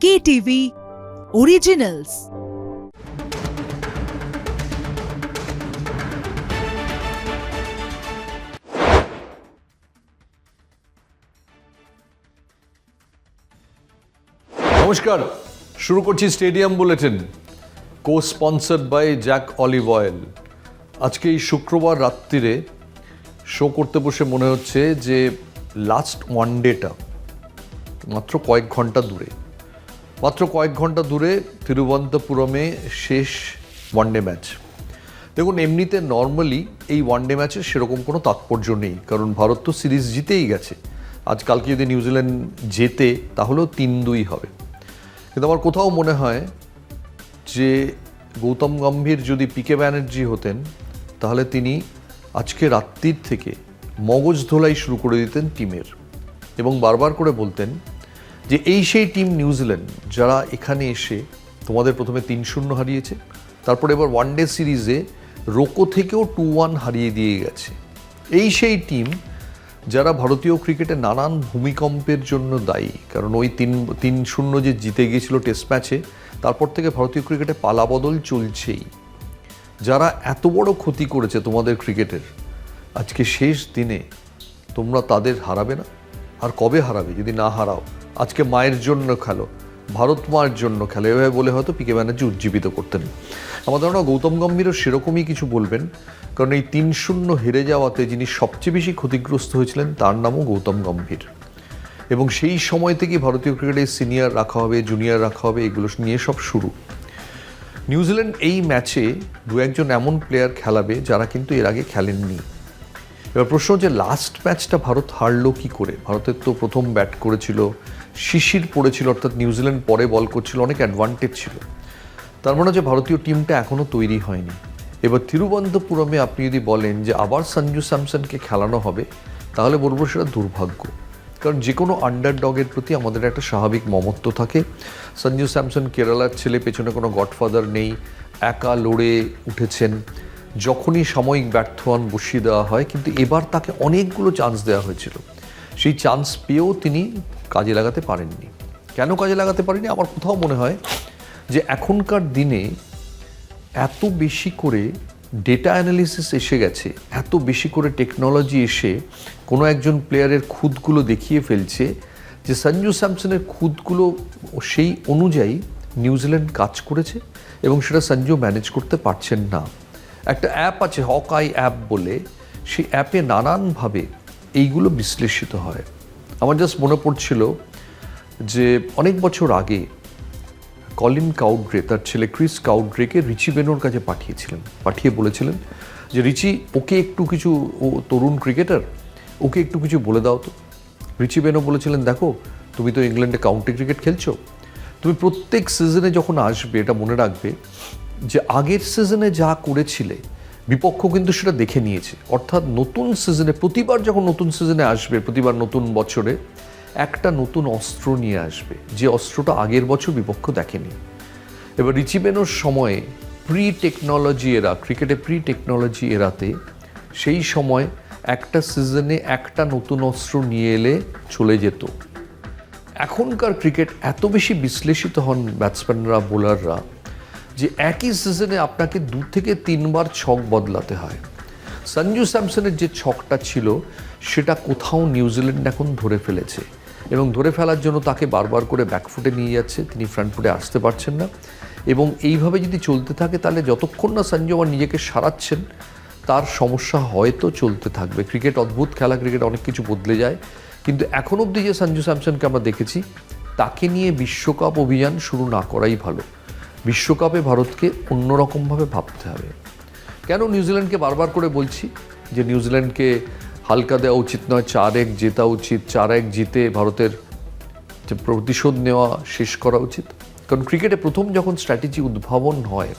KTV Originals। নমস্কার, শুরু করছি stadium bulletin, co sponsored by Jack olive oil. আজকে এই শুক্রবার রাত্রিরে শো করতে বসে মনে হচ্ছে যে লাস্ট ওয়ান ডেটা মাত্র কয়েক ঘন্টা দূরে তিরুবনন্তপুরমে শেষ ওয়ানডে ম্যাচ। দেখুন, এমনিতে নর্মালি এই ওয়ানডে ম্যাচের সেরকম কোনো তাৎপর্য নেই, কারণ ভারত তো সিরিজ জিতেই গেছে। আজকালকে যদি নিউজিল্যান্ড জেতে তাহলেও 3-2 হবে। কিন্তু আমার কোথাও মনে হয় যে গৌতম গম্ভীর যদি পিকে ব্যানার্জি হতেন তাহলে তিনি আজকে রাত্রির থেকে মগজ ধোলাই শুরু করে দিতেন টিমের, এবং বারবার করে বলতেন যে এই সেই টিম নিউজিল্যান্ড যারা এখানে এসে তোমাদের প্রথমে 3-0 হারিয়েছে, তারপরে এবার ওয়ানডে সিরিজে রোকো থেকেও 2-1 হারিয়ে দিয়ে গেছে। এই সেই টিম যারা ভারতীয় ক্রিকেটে নানান ভূমিকম্পের জন্য দায়ী, কারণ ওই 3-0 যে জিতে গিয়েছিল টেস্ট ম্যাচে, তারপর থেকে ভারতীয় ক্রিকেটে পালাবদল চলছেই। যারা এত বড় ক্ষতি করেছে তোমাদের ক্রিকেটের, আজকে শেষ দিনে তোমরা তাদের হারাবে না? আর কবে হারাবে? যদি না হারাও, আজকে মায়ের জন্য খেলো, ভারত মায়ের জন্য খেলো, এভাবে বলে হয়তো পিকে ব্যানার্জি উজ্জীবিত করতেন। আমার ধারণা গৌতম গম্ভীরও সেরকমই কিছু বলবেন, কারণ এই 3-0 হেরে যাওয়াতে যিনি সবচেয়ে বেশি ক্ষতিগ্রস্ত হয়েছিলেন তার নামও গৌতম গম্ভীর। এবং সেই সময় থেকেই ভারতীয় ক্রিকেটে সিনিয়র রাখা হবে, জুনিয়র রাখা হবে, এগুলো নিয়ে সব শুরু। নিউজিল্যান্ড এই ম্যাচে দু একজন এমন প্লেয়ার খেলাবে যারা কিন্তু এর আগে খেলেননি। এবার প্রশ্ন হচ্ছে, লাস্ট ম্যাচটা ভারত হারলো কি করে? ভারতের তো প্রথম ব্যাট করেছিল, শিশির পড়েছিল, অর্থাৎ নিউজিল্যান্ড পরে বল করছিল, অনেক অ্যাডভান্টেজ ছিল। তার মানে হচ্ছে ভারতীয় টিমটা এখনও তৈরি হয়নি। এবার তিরুবনন্তপুরমে আপনি যদি বলেন যে আবার সঞ্জু স্যামসনকে খেলানো হবে, তাহলে বলবো সেটা দুর্ভাগ্য। কারণ যে কোনো আন্ডারডগের প্রতি আমাদের একটা স্বাভাবিক মমত্ব থাকে। সঞ্জু স্যামসন কেরালার ছেলে, পেছনে কোনো গডফাদার নেই, একা লড়ে উঠেছেন। যখনই সাময়িক ব্যর্থ হন বসিয়ে দেওয়া হয়, কিন্তু এবার তাকে অনেকগুলো চান্স দেওয়া হয়েছিল। সেই চান্স পেয়েও তিনি কাজে লাগাতে পারেননি। কেন কাজে লাগাতে পারেনি? আমার কোথাও মনে হয় যে এখনকার দিনে এত বেশি করে ডেটা অ্যানালিসিস এসে গেছে, এত বেশি করে টেকনোলজি এসে কোনো একজন প্লেয়ারের খুদগুলো দেখিয়ে ফেলছে যে সঞ্জু স্যামসনের খুদগুলো সেই অনুযায়ী নিউজিল্যান্ড কাজ করেছে, এবং সেটা সঞ্জু ম্যানেজ করতে পারছেন না। একটা অ্যাপ আছে হকআই অ্যাপ বলে, সেই অ্যাপে নানানভাবে এইগুলো বিশ্লেষিত হয়। আমার জাস্ট মনে পড়ছিল যে অনেক বছর আগে কলিন কাউড্রে তার ছেলে ক্রিস কাউড্রেকে রিচি বেনোর কাছে পাঠিয়ে বলেছিলেন যে রিচি, ওকে একটু কিছু, ও তরুণ ক্রিকেটার, ওকে একটু কিছু বলে দাও তো। রিচি বেনো বলেছিলেন, দেখো তুমি তো ইংল্যান্ডে কাউন্টি ক্রিকেট খেলছো, তুমি প্রত্যেক সিজনে যখন আসবে এটা মনে রাখবে যে আগের সিজনে যা করেছিলে বিপক্ষ কিন্তু সেটা দেখে নিয়েছে। অর্থাৎ নতুন সিজনে, প্রতিবার যখন নতুন সিজনে আসবে, প্রতিবার নতুন বছরে একটা নতুন অস্ত্র নিয়ে আসবে, যে অস্ত্রটা আগের বছর বিপক্ষ দেখেনি। এবার রিচি বেনোর সময়ে ক্রিকেটে প্রি টেকনোলজি এরাতে সেই সময় একটা সিজনে একটা নতুন অস্ত্র নিয়ে এলে চলে যেত। এখনকার ক্রিকেট এত বেশি বিশ্লেষিত হন ব্যাটসম্যানরা, বোলাররা, যে একই সিজনে আপনাকে 2 থেকে 3 বার ছক বদলাতে হয়। সঞ্জু স্যামসনের যে ছকটা ছিল সেটা কোথাও নিউজিল্যান্ড এখন ধরে ফেলেছে, এবং ধরে ফেলার জন্য তাকে বারবার করে ব্যাকফুটে নিয়ে যাচ্ছে, তিনি ফ্রন্ট ফুটে আসতে পারছেন না। এবং এইভাবে যদি চলতে থাকে তাহলে যতক্ষণ না সঞ্জু আবার নিজেকে সারাচ্ছেন, তার সমস্যা হয়তো চলতে থাকবে। ক্রিকেট অদ্ভুত খেলা, ক্রিকেট অনেক কিছু বদলে যায়, কিন্তু এখন অবধি যে সঞ্জু স্যামসনকে আমরা দেখেছি, তাকে নিয়ে বিশ্বকাপ অভিযান শুরু না করাই ভালো। বিশ্বকাপে ভারতকে অন্যরকমভাবে ভাবতে হবে। কেন নিউজিল্যান্ডকে বারবার করে বলছি যে নিউজিল্যান্ডকে হালকা দেওয়া উচিত নয়, 4-1 জেতা উচিত, 4-1 জিতে ভারতের যে প্রতিশোধ নেওয়া শেষ করা উচিত। কারণ ক্রিকেটে প্রথম যখন স্ট্র্যাটেজি উদ্ভাবন হয়,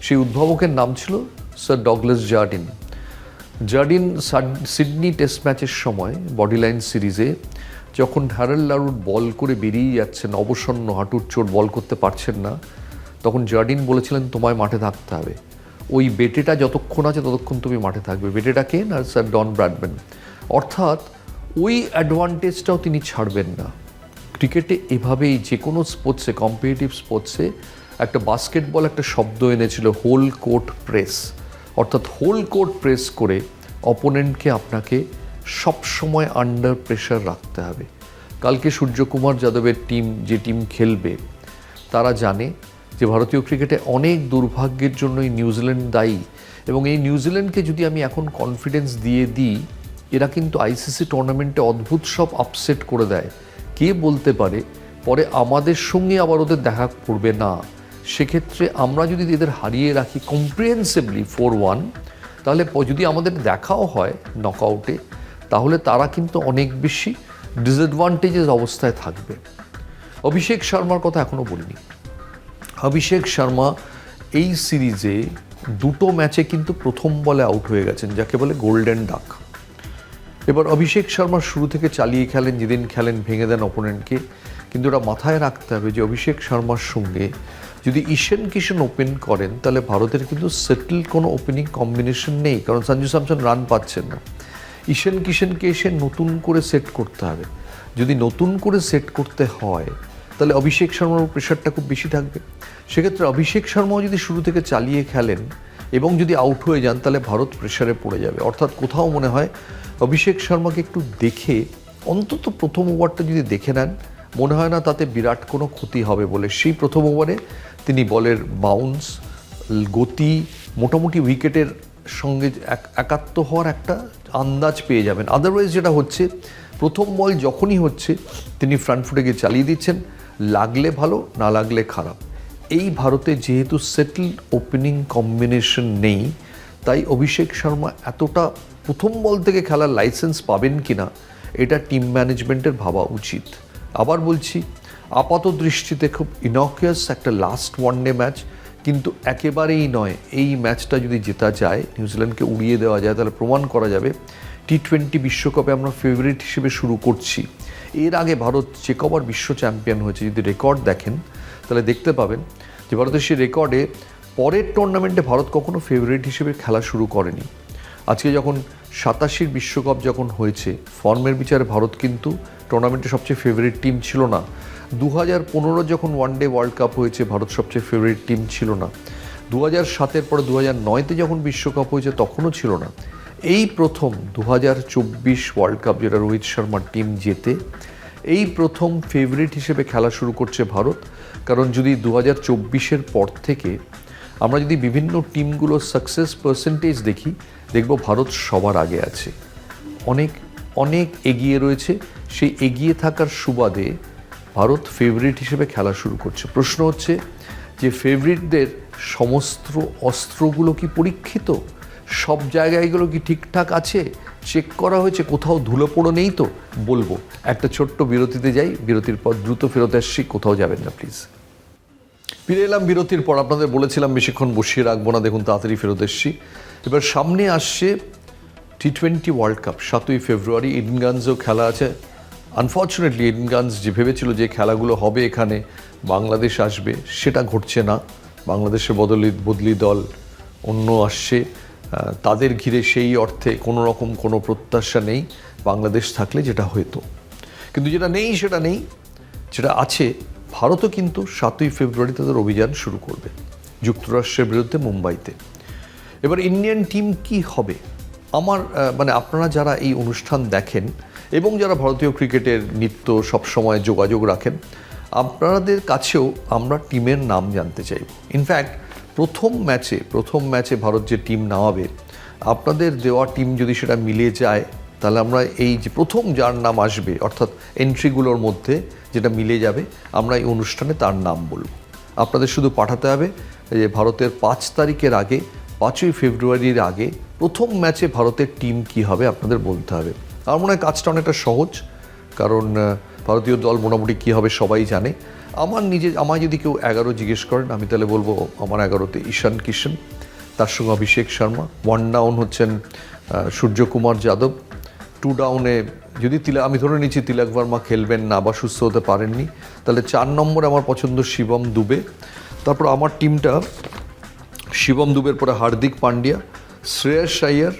সেই উদ্ভাবকের নাম ছিল sir Douglas Jardine. Sydney test ম্যাচের সময় বডি লাইন সিরিজে যখন হ্যারল্ড লারুড বল করে বেরিয়ে যাচ্ছেন, অবসন্ন হাঁটুর চোট, বল করতে পারছেন না, তখন জার্ডিন বলেছিলেন তোমায় মাঠে থাকতে হবে, ওই বেটেটা যতক্ষণ আছে ততক্ষণ তুমি মাঠে থাকবে। বেটেটা কে? না, স্যার ডন ব্র্যাডম্যান। অর্থাৎ ওই অ্যাডভান্টেজটাও তিনি ছাড়বেন না। ক্রিকেটে এভাবেই যে কোনো স্পোর্টসে, কম্পিটিটিভ স্পোর্টসে একটা বাস্কেটবল একটা শব্দ এনেছিল হোল কোর্ট প্রেস, অর্থাৎ হোল কোর্ট প্রেস করে অপোনেন্টকে আপনাকে সবসময় আন্ডার প্রেশার রাখতে হবে। কালকে সূর্যকুমার যাদবের টিম যে টিম খেলবে তারা জানে যে ভারতীয় ক্রিকেটে অনেক দুর্ভাগ্যের জন্য এই নিউজিল্যান্ড দায়ী, এবং এই নিউজিল্যান্ডকে যদি আমি এখন কনফিডেন্স দিয়ে দিই, এরা কিন্তু আইসিসি টুর্নামেন্টে অদ্ভুত সব আপসেট করে দেয়। কে বলতে পারে পরে আমাদের সঙ্গে আবার ওদের দেখা করবে না। সেক্ষেত্রে আমরা যদি এদের হারিয়ে রাখি কম্প্রিহেন্সিভলি 4-1, তাহলে যদি আমাদের দেখাও হয় নকআউটে, তাহলে তারা কিন্তু অনেক বেশি ডিসঅ্যাডভান্টেজেস অবস্থায় থাকবে। অভিষেক শর্মার কথা এখনও বলিনি। অভিষেক শর্মা এই সিরিজে 2টো ম্যাচে কিন্তু প্রথম বলে আউট হয়ে গেছেন, যাকে বলে গোল্ডেন ডাক। এবার অভিষেক শর্মা শুরু থেকে চালিয়ে খেলেন, যেদিন খেলেন ভেঙে দেন অপোনেন্টকে, কিন্তু ওরা মাথায় রাখতে হবে যে অভিষেক শর্মার সঙ্গে যদি ঈশান কিষান ওপেন করেন তাহলে ভারতের কিন্তু সেটেল কোনো ওপেনিং কম্বিনেশন নেই, কারণ সঞ্জু স্যামসন রান পাচ্ছেন না। ঈশান কিষানকে এসে নতুন করে সেট করতে হবে। যদি নতুন করে সেট করতে হয় তাহলে অভিষেক শর্মার প্রেশারটা খুব বেশি থাকবে। সেক্ষেত্রে অভিষেক শর্মাও যদি শুরু থেকে চালিয়ে খেলেন এবং যদি আউট হয়ে যান তাহলে ভারত প্রেশারে পড়ে যাবে। অর্থাৎ কোথাও মনে হয় অভিষেক শর্মাকে একটু দেখে অন্তত প্রথম ওভারটা যদি দেখে নেন, মনে হয় না তাতে বিরাট কোনো ক্ষতি হবে বলে। সেই প্রথম ওভারে তিনি বলের বাউন্স, গতি, মোটামুটি উইকেটের সঙ্গে একাত্ম হওয়ার একটা আন্দাজ পেয়ে যাবেন। আদারওয়াইজ যেটা হচ্ছে, প্রথম বল যখনই হচ্ছে তিনি ফ্রন্ট ফুটে গিয়ে চালিয়ে দিচ্ছেন, লাগলে ভালো, না লাগলে খারাপ। এই ভারতে যেহেতু সেটেল ওপেনিং কম্বিনেশন নেই, তাই অভিষেক শর্মা এতটা প্রথম বল থেকে খেলার লাইসেন্স পাবেন কিনা এটা টিম ম্যানেজমেন্টের ভাবা উচিত। আবার বলছি, আপাত দৃষ্টিতে খুব ইনকিউয়াস একটা লাস্ট ওয়ানডে ম্যাচ, কিন্তু একেবারেই নয়। এই ম্যাচটা যদি জেতা যায়, নিউজিল্যান্ডকে উড়িয়ে দেওয়া যায়, তাহলে প্রমাণ করা যাবে টি20 বিশ্বকাপে আমরা ফেভারিট হিসেবে শুরু করছি। এর আগে ভারত যে কবার বিশ্ব চ্যাম্পিয়ন হয়েছে, যদি রেকর্ড দেখেন তাহলে দেখতে পাবেন যে ভারতের সেই রেকর্ডে পরের টুর্নামেন্টে ভারত কখনো ফেভারিট হিসেবে খেলা শুরু করেনি। আজকে যখন 87 বিশ্বকাপ যখন হয়েছে, ফর্মের বিচারে ভারত কিন্তু টুর্নামেন্টে সবচেয়ে ফেভারিট টিম ছিল না। 2015 যখন ওয়ানডে ওয়ার্ল্ড কাপ হয়েছে, ভারত সবচেয়ে ফেভারিট টিম ছিল না। 2007-এর পরে 2009-তে যখন বিশ্বকাপ হয়েছে তখনও ছিল না। এই প্রথম 2024 ওয়ার্ল্ড কাপ যেটা রোহিত শর্মার টিম জেতে, এই প্রথম ফেভারিট হিসেবে খেলা শুরু করছে ভারত। কারণ যদি 2024-এর পর থেকে আমরা যদি বিভিন্ন টিমগুলোর সাকসেস পার্সেন্টেজ দেখি, দেখব ভারত সবার আগে আছে, অনেক অনেক এগিয়ে রয়েছে। সেই এগিয়ে থাকার সুবাদে ভারত ফেভারিট হিসেবে খেলা শুরু করছে। প্রশ্ন হচ্ছে যে ফেভারিটদের সমস্ত অস্ত্রগুলো কি পরীক্ষিত, সব জায়গায়গুলো কি ঠিকঠাক আছে, চেক করা হয়েছে, কোথাও ধুলো পোড়ো নেই তো? বলবো। একটা ছোট্ট বিরতিতে যাই, বিরতির পর দ্রুত ফেরত আসছি, কোথাও যাবেন না প্লিজ। ফিরে এলাম বিরতির পর। আপনাদের বলেছিলাম বেশিক্ষণ বসিয়ে রাখবো না, দেখুন তাড়াতাড়ি ফেরত এসছি। এবার সামনে আসছে টি20 ওয়ার্ল্ড কাপ, 7ই ফেব্রুয়ারি। ইডেন গার্ডেন্সেও খেলা আছে। আনফর্চুনেটলি ইডেন গার্ডেন্স যে ভেবেছিল যে খেলাগুলো হবে এখানে বাংলাদেশ আসবে, সেটা ঘটছে না। বাংলাদেশের বদলি দল অন্য আসছে, তাদের ঘিরে সেই অর্থে কোনো রকম কোনো প্রত্যাশা নেই বাংলাদেশ থাকলে যেটা হতো। কিন্তু যেটা নেই সেটা নেই, যেটা আছে, ভারতও কিন্তু 7ই ফেব্রুয়ারি তাদের অভিযান শুরু করবে যুক্তরাষ্ট্রের বিরুদ্ধে মুম্বাইতে। এবার ইন্ডিয়ান টিম কি হবে, আমার আপনারা যারা এই অনুষ্ঠান দেখেন এবং যারা ভারতীয় ক্রিকেটের নিত্য সবসময় যোগাযোগ রাখেন, আপনাদের কাছেও আমরা টিমের নাম জানতে চাইব। ইনফ্যাক্ট প্রথম ম্যাচে ভারত যে টিম নামাবে, আপনাদের দেওয়া টিম যদি সেটা মিলে যায়, তাহলে আমরা এই যে প্রথম যার নাম আসবে, অর্থাৎ এন্ট্রিগুলোর মধ্যে যেটা মিলে যাবে, আমরা এই অনুষ্ঠানে তার নাম বলব। আপনাদের শুধু পাঠাতে হবে যে ভারতের 5 তারিখের আগে, 5ই ফেব্রুয়ারির আগে প্রথম ম্যাচে ভারতের টিম কি হবে আপনাদের বলতে হবে। আমার মনে হয় কাজটা অনেকটা সহজ, কারণ ভারতীয় দল মোটামুটি কী হবে সবাই জানে। আমায় যদি কেউ 11 জিজ্ঞেস করেন, আমি তাহলে বলবো আমার 11তে ঈশান কিষান, তার সঙ্গে অভিষেক শর্মা। 1 ডাউন হচ্ছেন সূর্যকুমার যাদব। 2 ডাউনে যদি আমি ধরে নিচ্ছি তিলক ভার্মা খেলবেন না বা সুস্থ হতে পারেননি, তাহলে 4 নম্বরে আমার পছন্দ শিবম দুবে। তারপর আমার টিমটা শিবম দুবের পরে হার্দিক পান্ডিয়া, শ্রেয়স আইয়ার,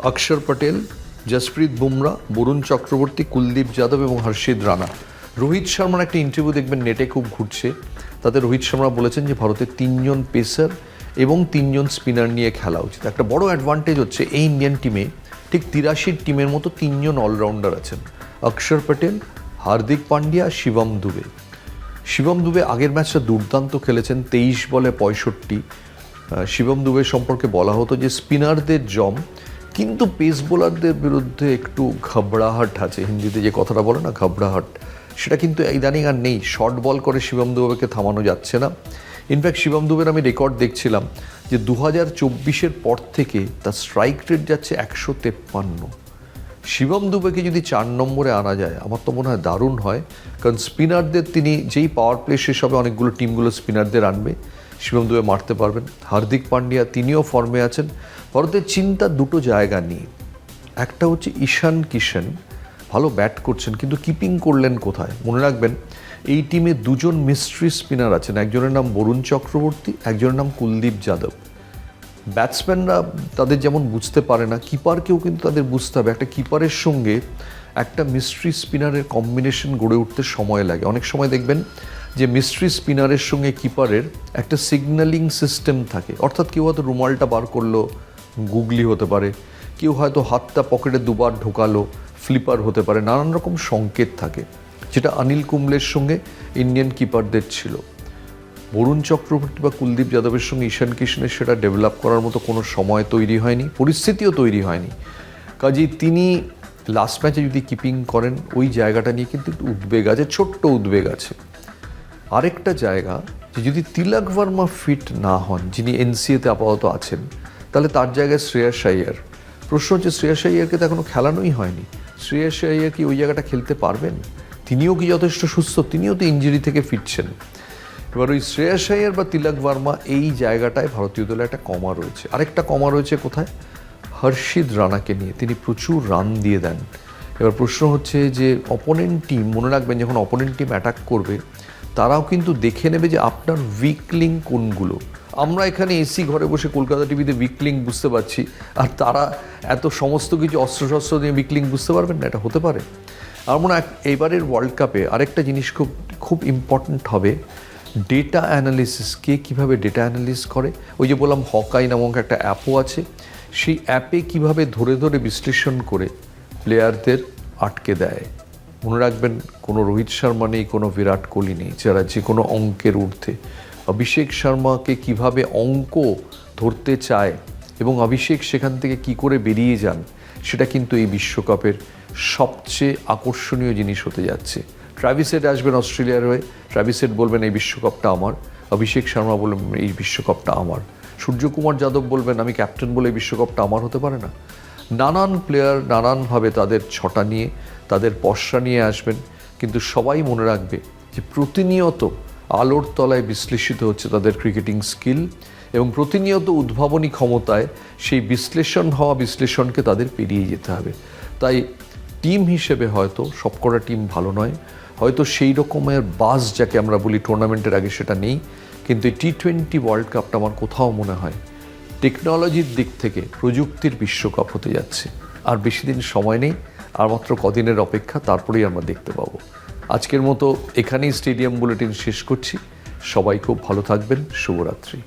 অক্ষর পটেল, জসপ্রীত বুমরা, বরুণ চক্রবর্তী, কুলদীপ যাদব এবং হর্ষিত রানা। রোহিত শর্মার একটা ইন্টারভিউ দেখবেন নেটে খুব ঘুরছে, তাতে রোহিত শর্মা বলেছেন যে ভারতের 3 জন পেসার এবং 3 জন স্পিনার নিয়ে খেলা উচিত। একটা বড় অ্যাডভান্টেজ হচ্ছে এই ইন্ডিয়ান টিমে ঠিক 83 টিমের মতো 3 জন অলরাউন্ডার আছেন, অক্ষর প্যাটেল, হার্দিক পান্ডিয়া, শিবম দুবে। শিবম দুবে আগের ম্যাচটা দুর্দান্ত খেলেছেন, 23 বলে 65। শিবম দুবে সম্পর্কে বলা হতো যে স্পিনারদের জম, কিন্তু পেস বোলারদের বিরুদ্ধে একটু ঘবড়াহট আছে, হিন্দিতে যে কথাটা বলে না ঘবড়াহট, সেটা কিন্তু ইদানিং আর নেই। শর্ট বল করে শিবম দুবেকে থামানো যাচ্ছে না। ইনফ্যাক্ট শিবম দুবের আমি রেকর্ড দেখছিলাম যে 2024-এর পর থেকে তার স্ট্রাইক রেট যাচ্ছে 153। শিবম দুবেকে যদি 4 নম্বরে আনা যায় আমার তো মনে হয় দারুণ হয়, কারণ স্পিনারদের তিনি যেই পাওয়ার প্লে শেষ হবে অনেকগুলো টিমগুলো স্পিনারদের আনবে, শিবম দুবে মারতে পারবেন। হার্দিক পান্ডিয়া তিনিও ফর্মে আছেন। ভারতের চিন্তা দুটো জায়গা নিয়ে, একটা হচ্ছে ঈশান কিষান ভালো ব্যাট করছেন কিন্তু কিপিং করলেন কোথায়। মনে রাখবেন এই টিমে 2 জন মিস্ট্রি স্পিনার আছেন, একজনের নাম বরুণ চক্রবর্তী, একজনের নাম কুলদীপ যাদব। ব্যাটসম্যানরা তাদের যেমন বুঝতে পারে না, কিপারকেও কিন্তু তাদের বুঝতে হবে। একটা কিপারের সঙ্গে একটা মিস্ট্রি স্পিনারের কম্বিনেশন গড়ে উঠতে সময় লাগে। অনেক সময় দেখবেন যে মিস্ট্রি স্পিনারের সঙ্গে কিপারের একটা সিগন্যালিং সিস্টেম থাকে, অর্থাৎ কেউ হয়তো রুমালটা বার করলো, গুগলি হতে পারে, কেউ হয়তো হাতটা পকেটে দুবার ঢোকালো, ফ্লিপার হতে পারে, নানান রকম সংকেত থাকে, যেটা অনিল কুম্বলের সঙ্গে ইন্ডিয়ান কিপারদের ছিল। বরুণ চক্রবর্তী বা কুলদীপ যাদবের সঙ্গে ঈশান কিষানের সেটা ডেভেলপ করার মতো কোনো সময় তৈরি হয়নি, পরিস্থিতিও তৈরি হয়নি। কাজেই তিনি লাস্ট ম্যাচে যদি কিপিং করেন ওই জায়গাটা নিয়ে কিন্তু একটু উদ্বেগ আছে, ছোট্ট উদ্বেগ আছে। আরেকটা জায়গা যে যদি তিলক ভার্মা ফিট না হন, যিনি এনসিএতে আপাতত আছেন, তাহলে তার জায়গায় শ্রেয়াস আইয়ার। প্রশ্ন হচ্ছে শ্রেয়াস আইয়ারকে তো এখনও খেলানোই হয়নি, শ্রেয়াস আইয়ার কি ওই জায়গাটা খেলতে পারবেন? তিনিও কি যথেষ্ট সুস্থ? তিনিও তো ইনজুরি থেকে ফিরছেন। এবার ওই শ্রেয়াস আইয়ার বা তিলক ভার্মা এই জায়গাটায় ভারতীয় দলে একটা কমা রয়েছে। আরেকটা কমা রয়েছে কোথায়? হর্ষিত রানাকে নিয়ে, তিনি প্রচুর রান দিয়ে দেন। এবার প্রশ্ন হচ্ছে যে অপোনেন্ট টিম, মনে রাখবেন যখন অপোনেন্ট টিম অ্যাটাক করবে তারাও কিন্তু দেখে নেবে যে আপনার উইক লিঙ্ক কোনগুলো। আমরা এখানে এসি ঘরে বসে কলকাতা টিভিতে উইক লিঙ্ক বুঝতে পারছি, আর তারা এত সমস্ত কিছু অস্ত্রশস্ত্র দিয়ে উইক লিঙ্ক বুঝতে পারবেন না, এটা হতে পারে। আমার মনে হয় এবারের ওয়ার্ল্ড কাপে আরেকটা জিনিস খুব ইম্পর্ট্যান্ট হবে, ডেটা অ্যানালিসিস। কে কীভাবে ডেটা অ্যানালিস করে, ওই যে বললাম হকাই নামক একটা অ্যাপও আছে, সেই অ্যাপে কিভাবে ধরে ধরে বিশ্লেষণ করে প্লেয়ারদের আটকে দেয়। মনে রাখবেন কোনো রোহিত শর্মা নেই, কোনো বিরাট কোহলি নেই, যারা যে কোনো অঙ্কের ঊর্ধ্বে। অভিষেক শর্মাকে কিভাবে অঙ্ক ধরতে চায় এবং অভিষেক সেখান থেকে কি করে বেরিয়ে যান, সেটা কিন্তু এই বিশ্বকাপের সবচেয়ে আকর্ষণীয় জিনিস হতে যাচ্ছে। ট্রাভিস হেড আসবেন অস্ট্রেলিয়ার হয়ে, ট্রাভিস হেড বলবেন এই বিশ্বকাপটা আমার, অভিষেক শর্মা বলবেন এই বিশ্বকাপটা আমার, সূর্যকুমার যাদব বলবেন আমি ক্যাপ্টেন বলে এই বিশ্বকাপটা আমার হতে পারে না। নানান প্লেয়ার নানানভাবে তাদের ছটা নিয়ে, তাদের পসরা নিয়ে আসবেন, কিন্তু সবাই মনে রাখবে যে প্রতিনিয়ত আলোর তলায় বিশ্লেষিত হচ্ছে তাদের ক্রিকেটিং স্কিল, এবং প্রতিনিয়ত উদ্ভাবনী ক্ষমতায় সেই বিশ্লেষণকে তাদের পেরিয়ে যেতে হবে। তাই টিম হিসেবে হয়তো সবকটা টিম ভালো নয়, হয়তো সেই রকমের বাস যাকে আমরা বলি টুর্নামেন্টের আগে সেটা নেই, কিন্তু এই টি20 ওয়ার্ল্ড কাপটা আমার কোথাও মনে হয় টেকনোলজির দিক থেকে প্রযুক্তির বিশ্বকাপ হতে যাচ্ছে। আর বেশি দিন সময় নেই, আর মাত্র কদিনের অপেক্ষা, তারপরেই আমরা দেখতে পাবো। আজকের মতো এখানেই স্টেডিয়াম বুলেটিন শেষ করছি। সবাই খুব ভালো থাকবেন, শুভরাত্রি।